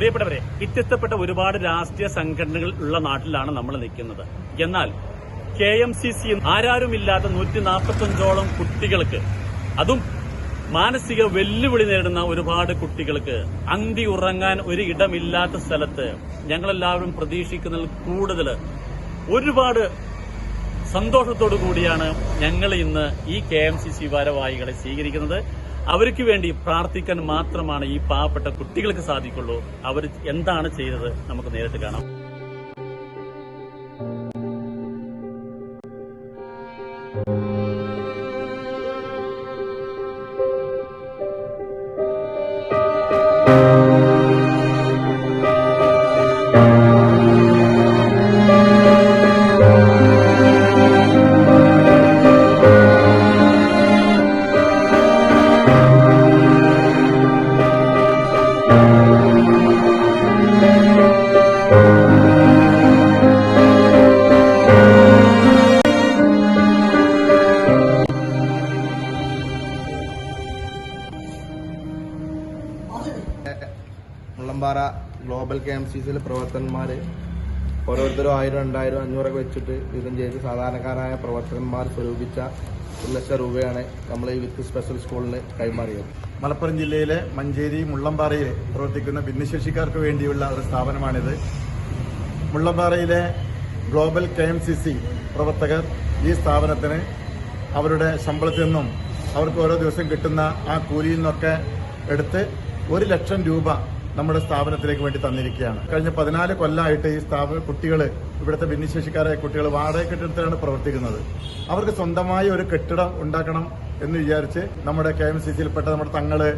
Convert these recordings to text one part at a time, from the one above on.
പ്രിയപ്പെട്ടവരെ, വ്യത്യസ്തപ്പെട്ട ഒരുപാട് രാഷ്ട്രീയ സംഘടനകൾ ഉള്ള നാട്ടിലാണ് നമ്മൾ നിൽക്കുന്നത്. എന്നാൽ KMCC ആരാരുമില്ലാത്ത 145ഓളം കുട്ടികൾക്ക്, അതും മാനസിക വെല്ലുവിളി നേരിടുന്ന ഒരുപാട് കുട്ടികൾക്ക് അന്തി ഉറങ്ങാൻ ഒരു ഇടമില്ലാത്ത സ്ഥലത്ത് ഞങ്ങളെല്ലാവരും പ്രതീക്ഷിക്കുന്നതിൽ കൂടുതൽ ഒരുപാട് സന്തോഷത്തോടു കൂടിയാണ് ഞങ്ങൾ ഇന്ന് ഈ KMCC ഭാരവാഹികളെ സ്വീകരിക്കുന്നത്. അവർക്ക് വേണ്ടി പ്രാർത്ഥിക്കാൻ മാത്രമാണ് ഈ പാവപ്പെട്ട കുട്ടികൾക്ക് സാധിക്കുള്ളൂ. അവർ എന്താണ് ചെയ്തത് നമുക്ക് നേരിട്ട് കാണാം. മുള്ളമ്പാറ ഗ്ലോബൽ KMCCയിലെ പ്രവർത്തകന്മാർ ഓരോരുത്തരും 1000, 2000, 500 വെച്ചിട്ട് വിതം ചെയ്ത് സാധാരണക്കാരായ പ്രവർത്തകന്മാർ സ്വരൂപിച്ച 1 ലക്ഷം രൂപയാണ് നമ്മൾ ഈ വിത്ത് സ്പെഷ്യൽ സ്കൂളിന് കൈമാറിയത്. മലപ്പുറം ജില്ലയിലെ മഞ്ചേരി മുള്ളമ്പാറയിൽ പ്രവർത്തിക്കുന്ന ഭിന്നശേഷിക്കാർക്ക് വേണ്ടിയുള്ള ഒരു സ്ഥാപനമാണിത്. മുള്ളമ്പാറയിലെ ഗ്ലോബൽ KMCC പ്രവർത്തകർ ഈ സ്ഥാപനത്തിന് അവരുടെ ശമ്പളത്തിൽ നിന്നും അവർക്ക് ഓരോ ദിവസം കിട്ടുന്ന ആ കൂലിയിൽ നിന്നൊക്കെ എടുത്ത് 1 ലക്ഷം രൂപ നമ്മുടെ സ്ഥാപനത്തിലേക്ക് വേണ്ടി തന്നിരിക്കുകയാണ്. കഴിഞ്ഞ 14 കൊല്ലമായിട്ട് ഈ കുട്ടികൾ, ഇവിടുത്തെ ഭിന്നശേഷിക്കാരായ കുട്ടികൾ വാടക കെട്ടിടത്തിലാണ് പ്രവർത്തിക്കുന്നത്. അവർക്ക് സ്വന്തമായി ഒരു കെട്ടിടം ഉണ്ടാക്കണം എന്ന് വിചാരിച്ച് നമ്മുടെ KMCCയിൽപ്പെട്ട നമ്മുടെ തങ്ങള്,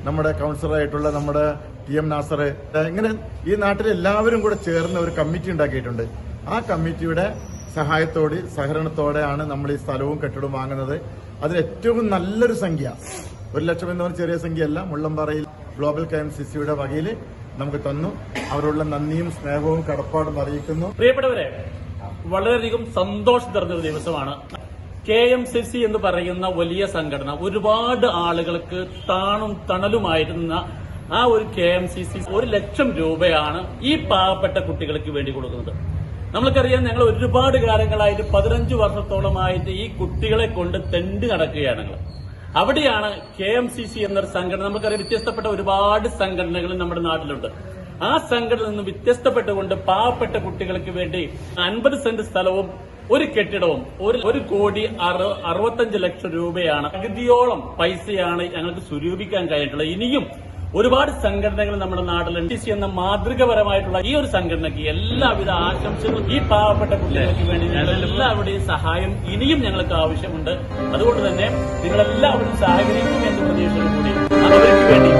നമ്മുടെ കൗൺസിലറായിട്ടുള്ള നമ്മുടെ TM നാസർ, ഇങ്ങനെ ഈ നാട്ടിലെ എല്ലാവരും കൂടെ ചേർന്ന് ഒരു കമ്മിറ്റി ഉണ്ടാക്കിയിട്ടുണ്ട്. ആ കമ്മിറ്റിയുടെ സഹകരണത്തോടെയാണ് നമ്മൾ ഈ സ്ഥലവും കെട്ടിടവും വാങ്ങുന്നത്. അതിന് ഏറ്റവും നല്ലൊരു സംഖ്യ, 1 ലക്ഷം എന്ന് പറഞ്ഞ ചെറിയ സംഖ്യയല്ല, മുള്ളമ്പാറയിൽ ഗ്ലോബൽ KMCCയുടെ വകയിൽ നമുക്ക് തന്നു. അവരുള്ള നന്ദിയും സ്നേഹവും കടപ്പാടും അറിയിക്കുന്നു. പ്രിയപ്പെട്ടവരെ, വളരെയധികം സന്തോഷം നിറഞ്ഞൊരു ദിവസമാണ്. KMCC എന്ന് പറയുന്ന വലിയ സംഘടന ഒരുപാട് ആളുകൾക്ക് താണും തണലുമായിരുന്ന ആ ഒരു KMCC 1 ലക്ഷം രൂപയാണ് ഈ പാവപ്പെട്ട കുട്ടികൾക്ക് വേണ്ടി കൊടുക്കുന്നത്. നമ്മൾക്കറിയാം, ഞങ്ങൾ ഒരുപാട് കാലങ്ങളായിട്ട് 15 വർഷത്തോളമായിട്ട് ഈ കുട്ടികളെ കൊണ്ട് തെണ്ടി നടക്കുകയാണ്. അവിടെയാണ് KMCC എന്നൊരു സംഘടന. നമുക്കറിയാം, വ്യത്യസ്തപ്പെട്ട ഒരുപാട് സംഘടനകൾ നമ്മുടെ നാട്ടിലുണ്ട്. ആ സംഘടനയിൽ നിന്ന് വ്യത്യസ്തപ്പെട്ടുകൊണ്ട് പാവപ്പെട്ട കുട്ടികൾക്ക് വേണ്ടി 50 സെന്റ് സ്ഥലവും ഒരു കെട്ടിടവും 1,65 ലക്ഷം രൂപയാണ്, പകുതിയോളം പൈസയാണ് ഞങ്ങൾക്ക് സ്വരൂപിക്കാൻ കഴിഞ്ഞിട്ടുള്ളത്. ഇനിയും ഒരുപാട് സംഘടനകൾ നമ്മുടെ നാട്ടിലുണ്ട്. KMCC എന്ന മാതൃകപരമായിട്ടുള്ള ഈ ഒരു സംഘടനയ്ക്ക് എല്ലാവിധ ആശംസകളും. ഈ പാവപ്പെട്ട കുട്ടികൾക്ക് വേണ്ടി എല്ലാവരുടെയും സഹായം ഇനിയും ഞങ്ങൾക്ക് ആവശ്യമുണ്ട്. അതുകൊണ്ട് തന്നെ നിങ്ങളെല്ലാവരും സഹകരിക്കും എന്ന പ്രതീക്ഷയോടുകൂടി അവർക്ക് വേണ്ടി